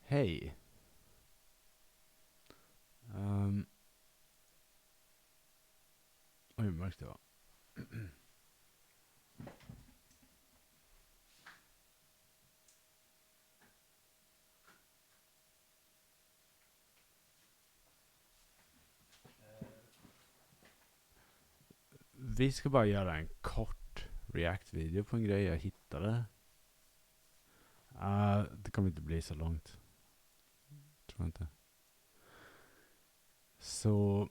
Hej. Oj, mörkt det var. Vi ska bara göra en kort react-video på en grej jag hittade. Det kommer inte bli så långt. Tror jag inte. Så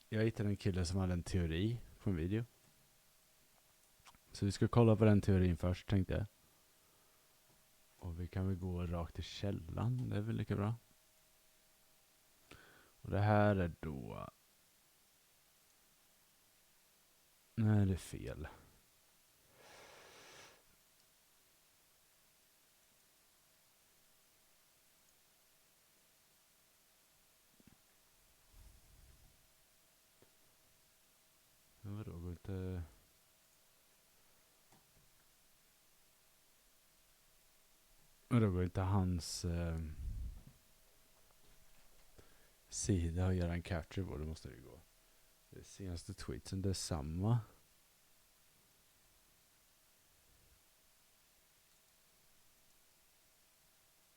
jag hittade en kille som hade en teori på en video. Så vi ska kolla på den teorin först, tänkte jag. Och vi kan väl gå rakt till källan. Det är väl lika bra. Och det här är då... Nej, det är fel. Men vadå, går inte... Vadå, går inte hans sida och göra en capture på? Det måste det gå. Det senaste tweetsen, det är samma.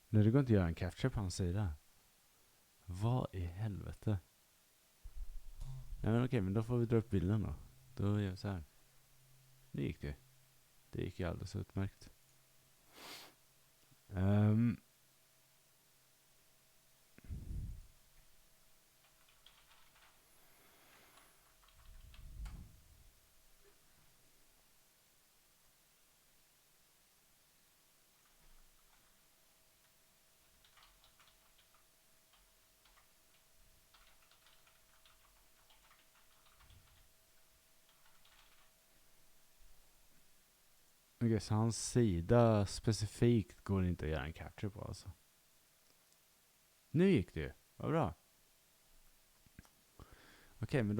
Nej, det går inte att göra en capture på hans sida. Vad i helvete? Nej, men okej, men då får vi dra upp bilden då. Då gör vi så här. Nu gick det. Det gick ju alldeles utmärkt. Okej, så hans sida specifikt går inte att göra en capture på alltså. Nu gick det ju. Vad bra. Okej, men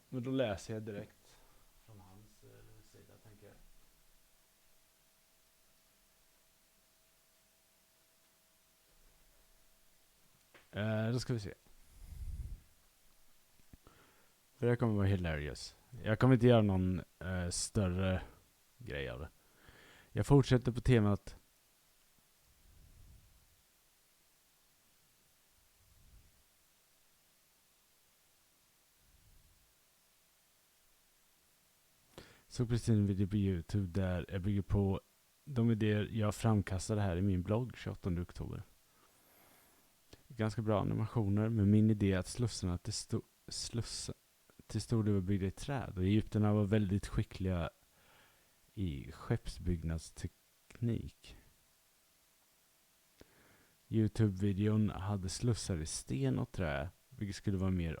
då läser jag direkt från hans sida, tänker jag. Då ska vi se. För det kommer vara hilarious. Jag kommer inte göra någon större grej av det. Jag fortsätter på temat. Så precis en video på YouTube där jag bygger på de idéer jag framkastade här i min blogg 28 oktober. Ganska bra animationer, men min idé är att slussarna till stor del var byggda i träd. Och egyptierna var väldigt skickliga i skeppsbyggnadsteknik. YouTube-videon hade slussar i sten och trä, vilket skulle vara mer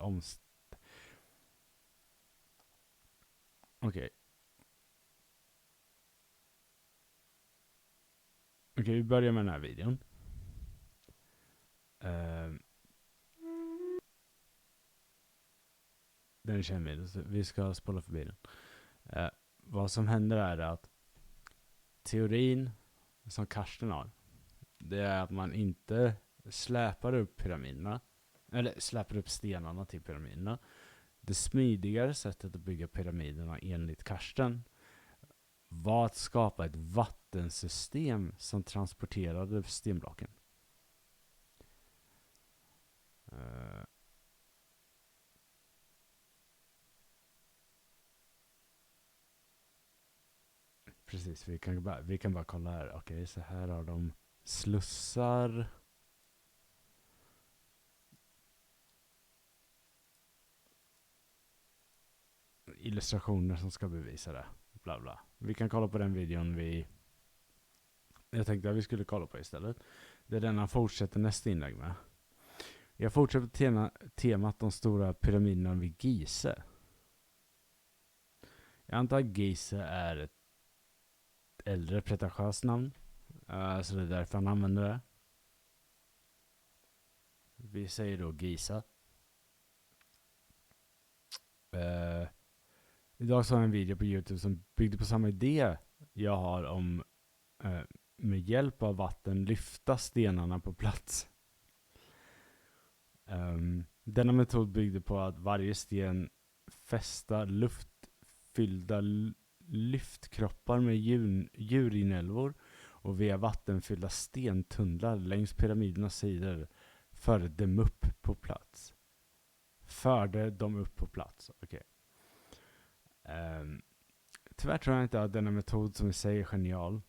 Okej, vi börjar med den här videon. Den känner vi, så vi ska spola förbi den. Vad som händer är att teorin som Karsten har, det är att man inte släpar upp pyramiderna, eller släpar upp stenarna till pyramiderna. Det smidigare sättet att bygga pyramiderna enligt Karsten var att skapa ett vattensystem som transporterade stenblocken. Precis, vi kan bara kolla här. Okej, så här har de slussar. Illustrationer som ska bevisa det. Bla bla. Vi kan kolla på den videon jag tänkte att vi skulle kolla på istället. Det är den han fortsätter nästa inlägg med. Jag fortsätter på temat de stora pyramiderna vid Gize. Jag antar att Gize är ett äldre pretentiöst namn. Så det är därför han använder det. Vi säger då Giza. Idag så har jag en video på YouTube som byggde på samma idé jag har om med hjälp av vatten lyfta stenarna på plats. Denna metod byggde på att varje sten fästa luftfyllda lyftkroppar med djurinälvor och via vattenfyllda stentunnlar längs pyramidernas sidor förde dem upp på plats. Okej. Tyvärr tror jag inte att denna metod som vi säger är genial.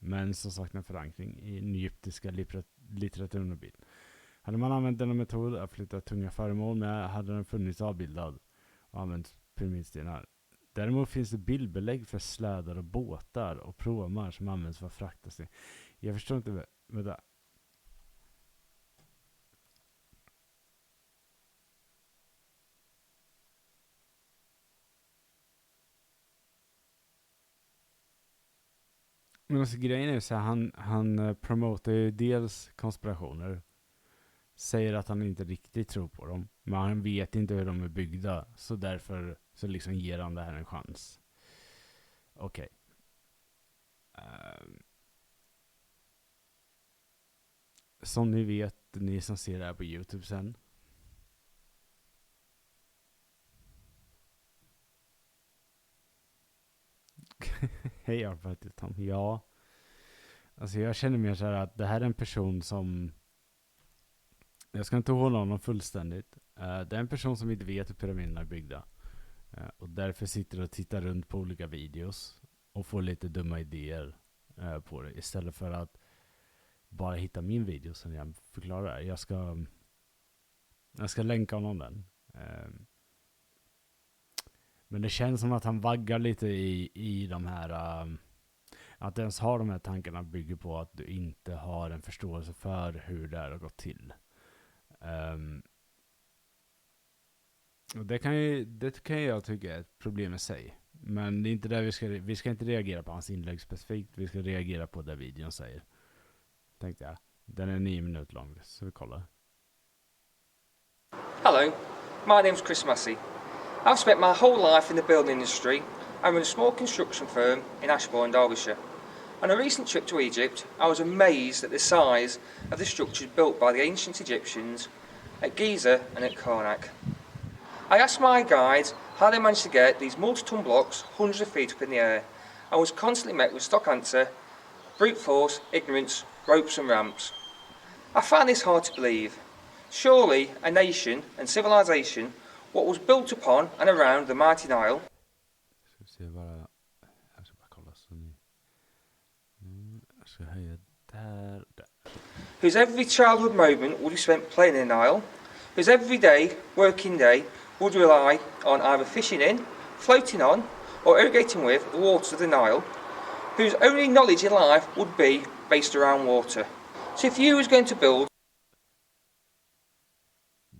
Men som saknar förankring i den egyptiska litteraturen och bild. Hade man använt denna metod att flytta tunga föremål med hade den funnits avbildad och använt pyramidstenar. Däremot finns det bildbelägg för slädar och båtar och pråmar som används för att frakta sten. Jag förstår inte med det. Men alltså grejen är ju så här, han promotar ju dels konspirationer. Säger att han inte riktigt tror på dem. Men han vet inte hur de är byggda. Så därför så liksom ger han det här en chans. Okej. Som ni vet, ni som ser det här på YouTube sen. Hej Arpatistan. Ja. Alltså jag känner mer så här att det här är en person som... Jag ska inte hålla honom fullständigt. Det är en person som inte vet hur pyramiderna är byggda. Och därför sitter och tittar runt på olika videos. Och får lite dumma idéer på det. Istället för att bara hitta min video som jag förklarar. Jag ska länka honom den. Men det känns som att han vaggar lite i de här... att ens ha de här tankarna bygger på att du inte har en förståelse för hur det här har gått till. Och det kan jag tycka är ett problem i sig. Men det är inte där vi ska inte reagera på hans inlägg specifikt. Vi ska reagera på det videon säger. Tänkte jag. Den är 9 minuter lång, så vi kollar. Hello, my name's Chris Massey. I've spent my whole life in the building industry. I run a small construction firm in Ashbourne, Derbyshire. On a recent trip to Egypt, I was amazed at the size of the structures built by the ancient Egyptians at Giza and at Karnak. I asked my guides how they managed to get these multi-ton blocks hundreds of feet up in the air. I was constantly met with stock answer, brute force, ignorance, ropes and ramps. I found this hard to believe. Surely a nation and civilization, what was built upon and around the mighty Nile, whose every childhood moment would be spent playing in the Nile, whose every day, working day, would rely on either fishing in, floating on, or irrigating with the waters of the Nile, whose only knowledge in life would be based around water. So if you was going to build...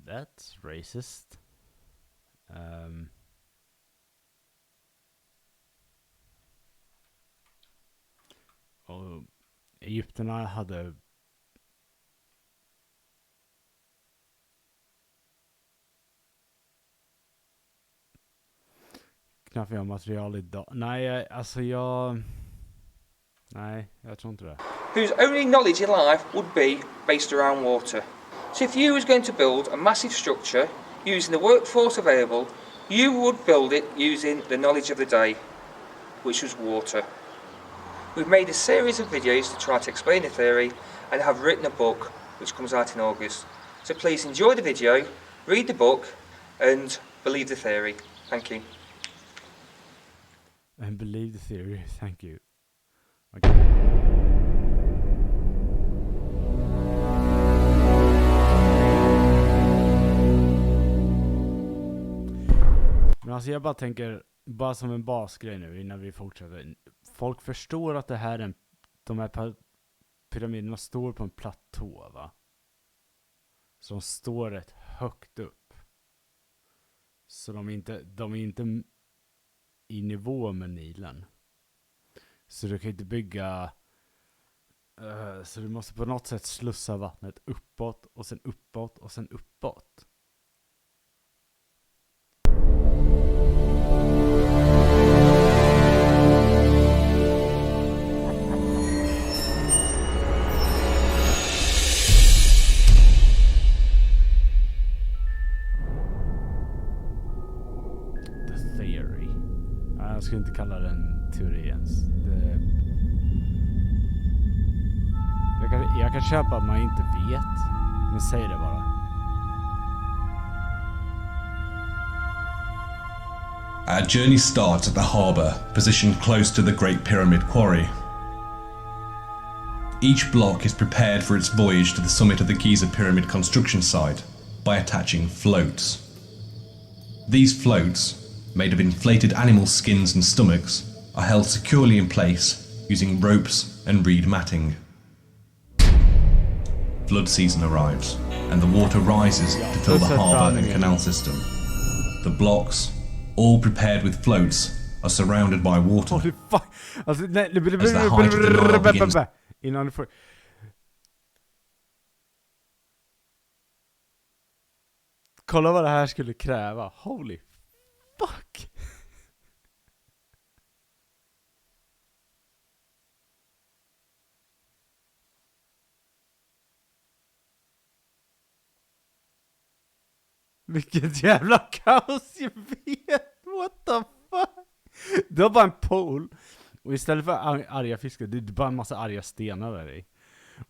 That's racist. Och Egypterna hade knappt jag material idag. Nej, jag tror inte det. Whose only knowledge in life would be based around water. So if you was going to build a massive structure using the workforce available, you would build it using the knowledge of the day, which was water. We've made a series of videos to try to explain the theory and have written a book which comes out in August. So please enjoy the video, read the book and believe the theory. Thank you. And believe the theory. Thank you. Okay. Men alltså jag bara tänker, bara som en basgrej nu innan vi fortsätter. Folk förstår att det här är de här pyramiderna står på en platå, va? Så de står rätt högt upp. Så de är inte i nivå med Nilen. Så du kan inte bygga... så du måste på något sätt slussa vattnet uppåt och sen uppåt och sen uppåt. skulle inte kalla det en teori ens. Jag kan köpa att man inte vet. Men säg det bara. Our journey starts at the harbour, positioned close to the Great Pyramid Quarry. Each block is prepared for its voyage to the summit of the Giza Pyramid construction site by attaching floats. These floats, made of inflated animal skins and stomachs, are held securely in place using ropes and reed matting. Flood season arrives, and the water rises to fill the harbour and canal system. The blocks, all prepared with floats, are surrounded by water. Holy fuck! Alltså, nej, As the height of the Nile begins. Innan du får... Kolla vad det här skulle kräva. Holy fuck! Vilket jävla kaos, jag vet. What the fuck? Det var bara en pool. Och istället för arga fiskar, det är bara en massa arga stenar där i.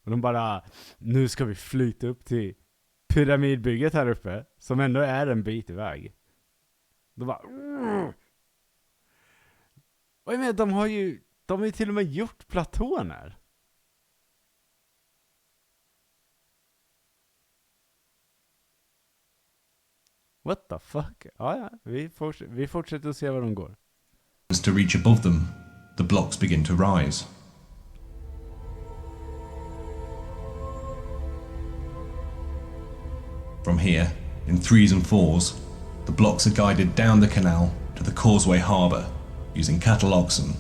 Och de bara, nu ska vi flyta upp till pyramidbygget här uppe. Som ändå är en bit iväg. De bara... Och jag menar, de har ju till och med gjort platån här. What the fuck? Ja, vi fortsätter att se var de går. To reach above them, the blocks begin to rise. From here, in threes and fours, the blocks are guided down the canal to the causeway harbour using cattle oxen.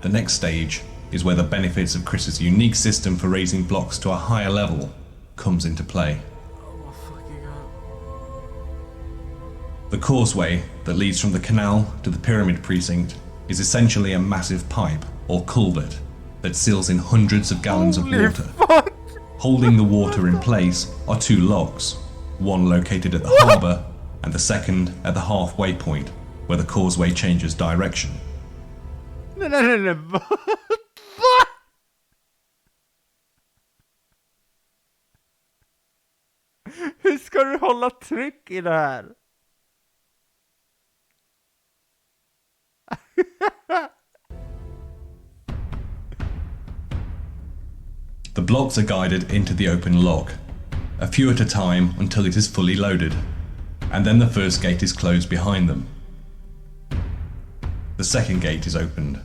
The next stage is where the benefits of Chris's unique system for raising blocks to a higher level comes into play. The causeway that leads from the canal to the pyramid precinct is essentially a massive pipe or culvert that seals in hundreds of gallons of water. Holding the water in place are two locks, one located at the harbour and the second at the halfway point where the causeway changes direction. No. Hur ska du hålla tryck i det här? The blocks are guided into the open lock, a few at a time until it is fully loaded, and then the first gate is closed behind them. The second gate is opened,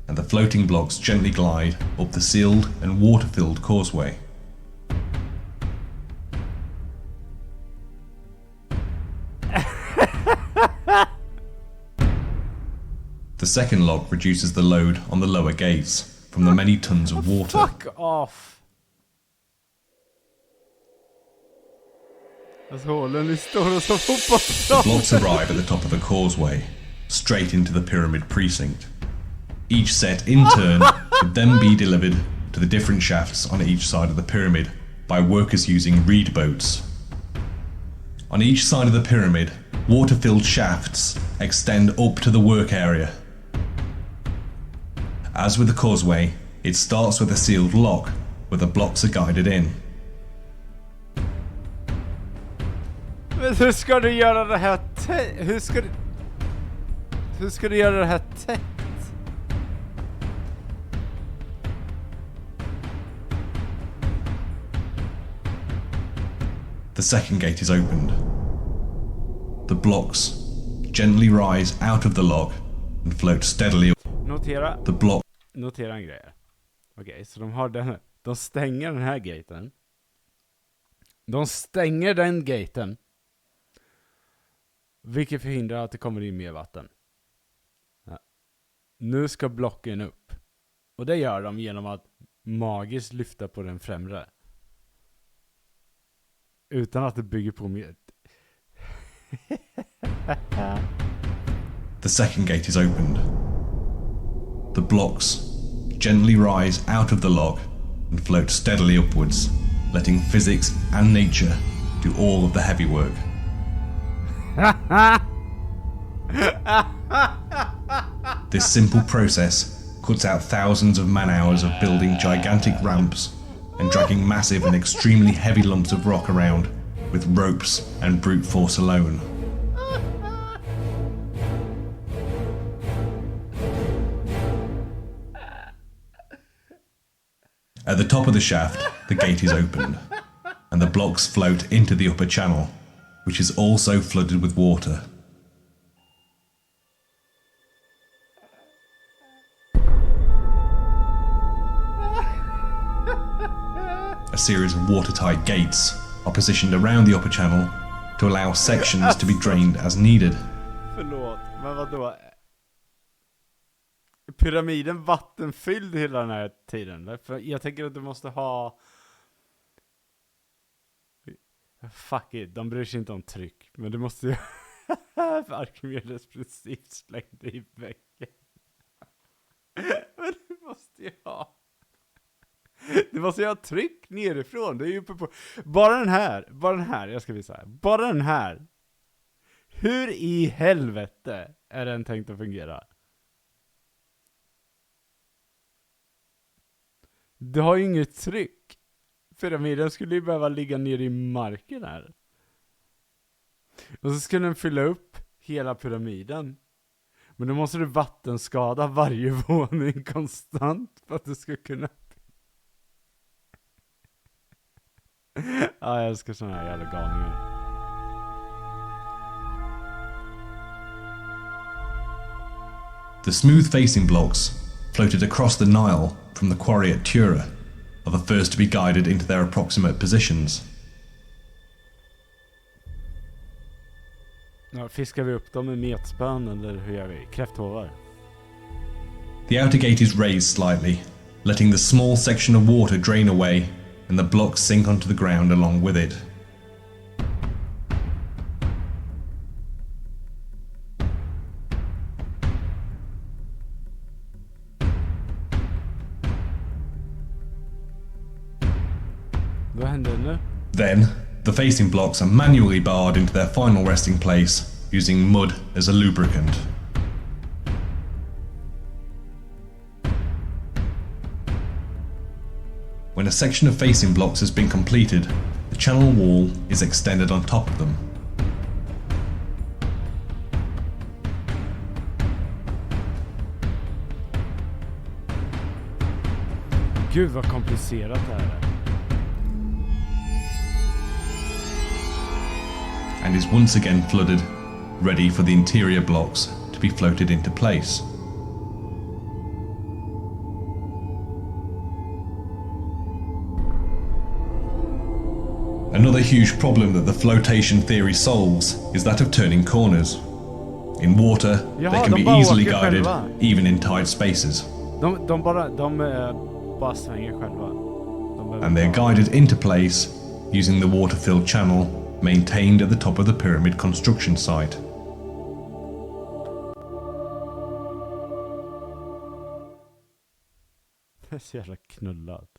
and the floating blocks gently glide up the sealed and water-filled causeway. The second lock reduces the load on the lower gates from the many tons of water. Fuck off! Alltså hålen är stora som fotbollsplan. The blocks arrive at the top of the causeway, straight into the pyramid precinct. Each set in turn would then be delivered to the different shafts on each side of the pyramid by workers using reed boats. On each side of the pyramid, water-filled shafts extend up to the work area. As with the causeway, it starts with a sealed lock where the blocks are guided in. Men hur ska du göra det här hur ska du göra det här tätt? The second gate is opened. The blocks gently rise out of the lock and float steadily. Notera en grej. Okej, så de har den. De stänger den här gaten. De stänger den gaten. Vilket förhindrar att det kommer in mer vatten. Ja. Nu ska blocken upp. Och det gör de genom att magiskt lyfta på den främre. Utan att det bygger på mer. The second gate is opened. The blocks gently rise out of the lock and float steadily upwards, letting physics and nature do all of the heavy work. This simple process cuts out thousands of man-hours of building gigantic ramps and dragging massive and extremely heavy lumps of rock around with ropes and brute force alone. At the top of the shaft, the gate is opened, and the blocks float into the upper channel, which is also flooded with water. A series of watertight gates are positioned around the upper channel to allow sections to be drained as needed. Förlåt, men vadå? Pyramiden vattenfylld hela den här tiden? För jag tänker att du måste ha... Fuck it, de bryr sig inte om tryck. Men du måste ju... För Arkimedes princip slängde i väggen. Men du måste ju ha... Du måste ju ha tryck nerifrån. Det är ju uppe på... Bara den här, jag ska visa här. Bara den här. Hur i helvete är den tänkt att fungera? Du har ju inget tryck. Pyramiden skulle ju behöva ligga ner i marken här. Och så skulle den fylla upp hela pyramiden. Men då måste du vattenskada varje våning konstant för att du ska kunna... Ja, jag älskar såna här jävla galningar. The smooth facing blocks floated across the Nile from the quarry at Tura are the first to be guided into their approximate positions. Ja, fiskar vi upp dem med metspön eller hur gör vi? Kräfthovar. The outer gate is raised slightly, letting the small section of water drain away and the blocks sink onto the ground along with it. Vad händer nu? Then, the facing blocks are manually barred into their final resting place using mud as a lubricant. When a section of facing blocks has been completed, the channel wall is extended on top of them. Gud vad komplicerat det här är. And is once again flooded, ready for the interior blocks to be floated into place. Another huge problem that the flotation theory solves is that of turning corners. In water, they can be easily guided, even in tight spaces. De bara svänger själva. And they're guided into place using the water-filled channel maintained at the top of the pyramid construction site. Det är så jävla knullat.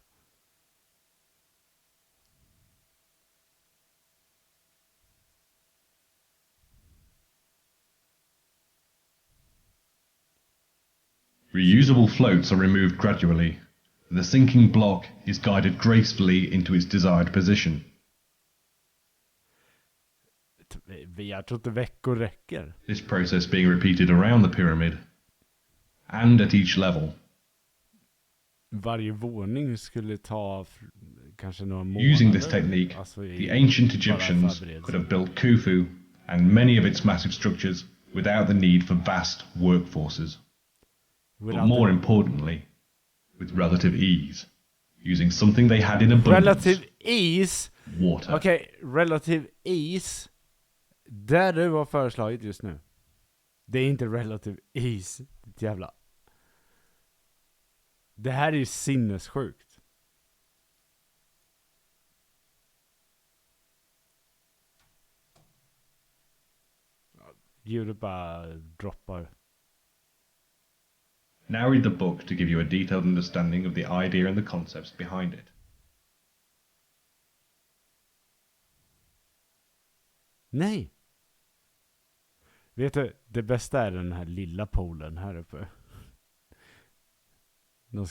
Reusable floats are removed gradually. The sinking block is guided gracefully into its desired position. Jag tror inte veckor räcker. This process being repeated around the pyramid and at each level. Varje våning skulle ta kanske några månader. Using this technique, the ancient Egyptians could have built Khufu and many of its massive structures without the need for vast workforces. But more importantly, with relative ease, using something they had in abundance. Relative ease? Water. Okej, relative ease. Där du har föreslagit just nu. Det är inte relative ease. Det jävla. Det här är ju sinnessjukt. Ljudet bara droppar. Now read the book to give you a detailed understanding of the idea and the concepts behind it. Nej! Vet du, det bästa är den här lilla poolen här uppe. De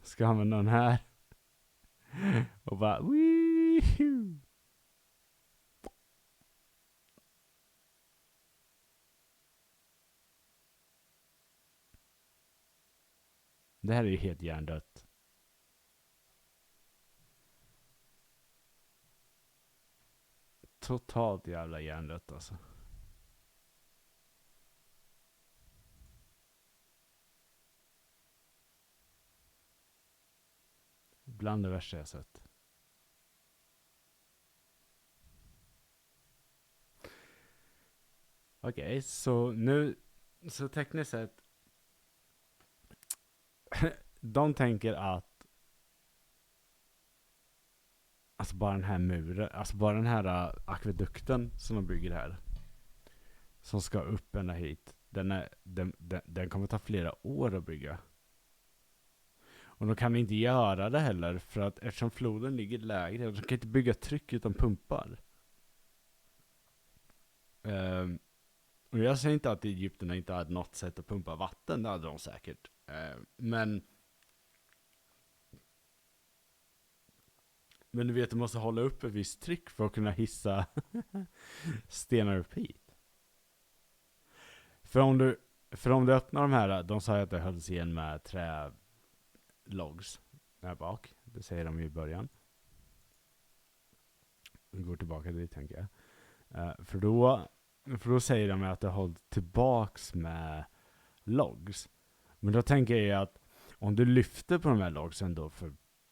ska använda den här. Och bara... Wee-hoo. Det här är ju helt hjärndött. Totalt jävla hjärndött alltså. Bland det värsta jag sett. Okej, så nu... Så tekniskt sett... De tänker att... Alltså bara den här muren... Alltså bara den här akvedukten som de bygger här. Som ska upp ända hit. Den kommer ta flera år att bygga. Och de kan inte göra det heller. För att eftersom floden ligger lägre. De kan inte bygga tryck utan pumpar. Och jag säger inte att Egypterna inte hade något sätt att pumpa vatten. Det hade de säkert. Men du vet, du måste hålla upp ett visst tryck för att kunna hissa stenar upp hit. För om du öppnar de här, de sa att det hölls igen med trälogs där bak. Det säger de ju i början. Vi går tillbaka dit, tänker jag. För då säger de att det hålls tillbaks med logs. Men då tänker jag att om du lyfter på de här logsen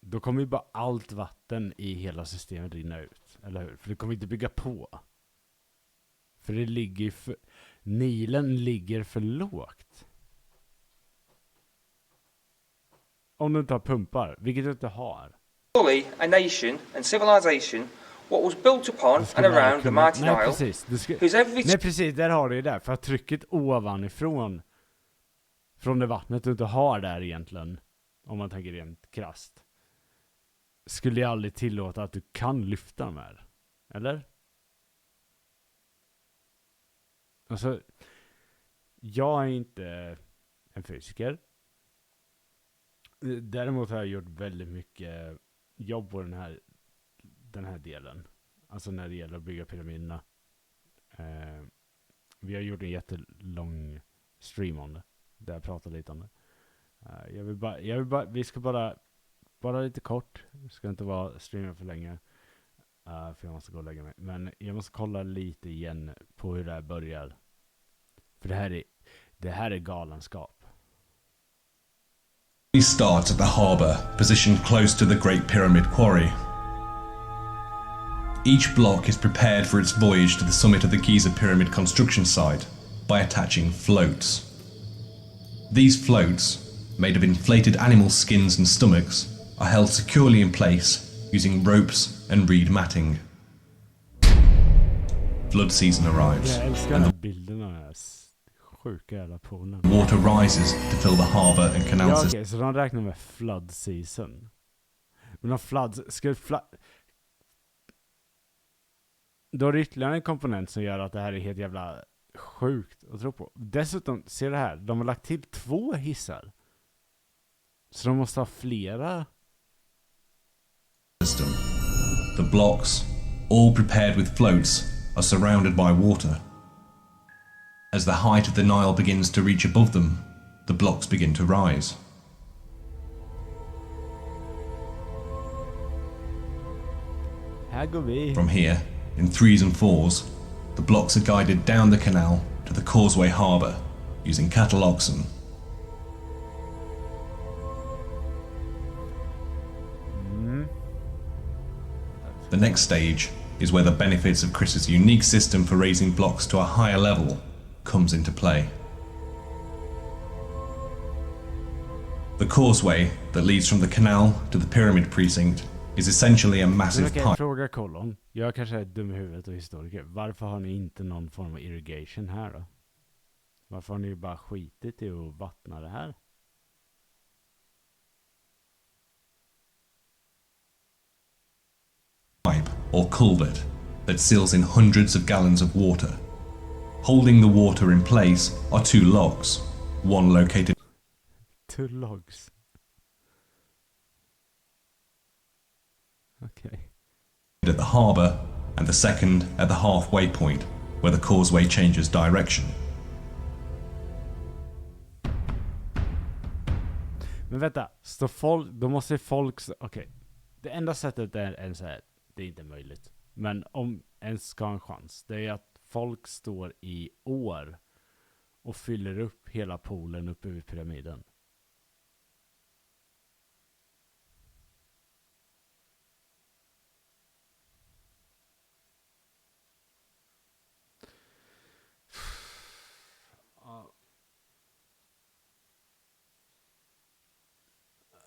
då kommer ju bara allt vatten i hela systemet rinna ut. Eller hur? För det kommer inte bygga på. För det ligger Nilen ligger för lågt. Om du inte har pumpar, vilket du inte har. Fully a nation and civilization what was built upon and around the mighty Nile. Nej, precis, där har du ju det. För att trycket ovanifrån från det vattnet du inte har där egentligen, om man tänker rent krasst, skulle jag aldrig tillåta att du kan lyfta dem här. Eller? Alltså, jag är inte en fysiker. Däremot har jag gjort väldigt mycket jobb på den här delen. Alltså när det gäller att bygga pyramiderna. Vi har gjort en jättelång stream om det. Där jag pratar lite om det. Jag vill bara, vi ska bara lite kort. Det ska inte vara streamen för länge. För jag måste gå och lägga mig. Men jag måste kolla lite igen på hur det här börjar. För det här är galenskap. He starts at the harbour, positioned close to the Great Pyramid quarry. Each block is prepared for its voyage to the summit of the Giza Pyramid construction site by attaching floats. These floats, made of inflated animal skins and stomachs, are held securely in place using ropes and reed matting. Flood season arrives, Jag älskar and de här bilderna här. Sjuka jävla poolen. the water rises to fill the harbour and canal Ja, system. okej, så de räknar med flood season. Men om då är det ytterligare en komponent som gör att det här är helt jävla sjukt att tro på. Dessutom, ser det här, de har lagt till 2 hissar. Så de måste ha flera. The blocks, all prepared with floats, are surrounded by water. As the height of the Nile begins to reach above them, the blocks begin to rise. Här går vi. From here, in 3s and 4s, the blocks are guided down the canal to the causeway harbour using cattle oxen. The next stage is where the benefits of Chris's unique system for raising blocks to a higher level comes into play. The causeway that leads from the canal to the pyramid precinct is essentially a massive Okej, pipe. fråga kolon. Jag kanske är dum i huvudet och historiker. Varför har ni inte någon form av irrigation här då? Varför har ni bara skitit i att vattna det här? Or culvert that seals in hundreds of gallons of water. Holding the water in place are 2 logs, one located 2 logs. Okay. at the harbour and the second at the halfway point where the causeway changes direction. Men vänta, då måste folk... Okej. Det enda sättet är en så här, det är inte möjligt. Men om en ska ha en chans, det är att folk står i år och fyller upp hela poolen uppe vid pyramiden.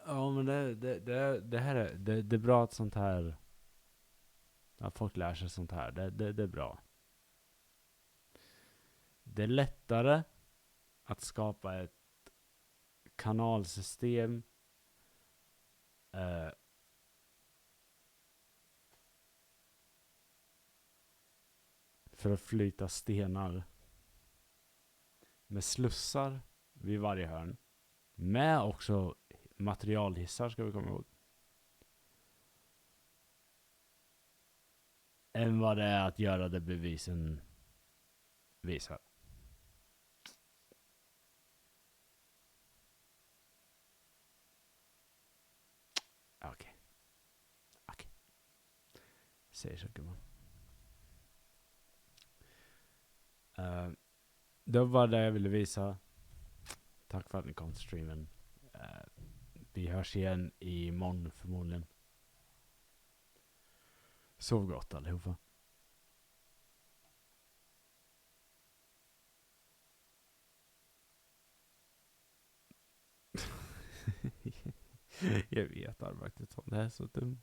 Ja, men det här det är bra att sånt här, att folk lär sig sånt här. Det är bra. Det är lättare att skapa ett kanalsystem för att flyta stenar med slussar vid varje hörn, med också materialhissar, ska vi komma ihåg, än vad det är att göra det bevisen visar. Okej. Säger så, gumman. Det var det jag ville visa. Tack för att ni kom till streamen. Vi hörs igen imorgon förmodligen. Sov gott allihopa. Jag vet, Arbaktisson, det är så dumt.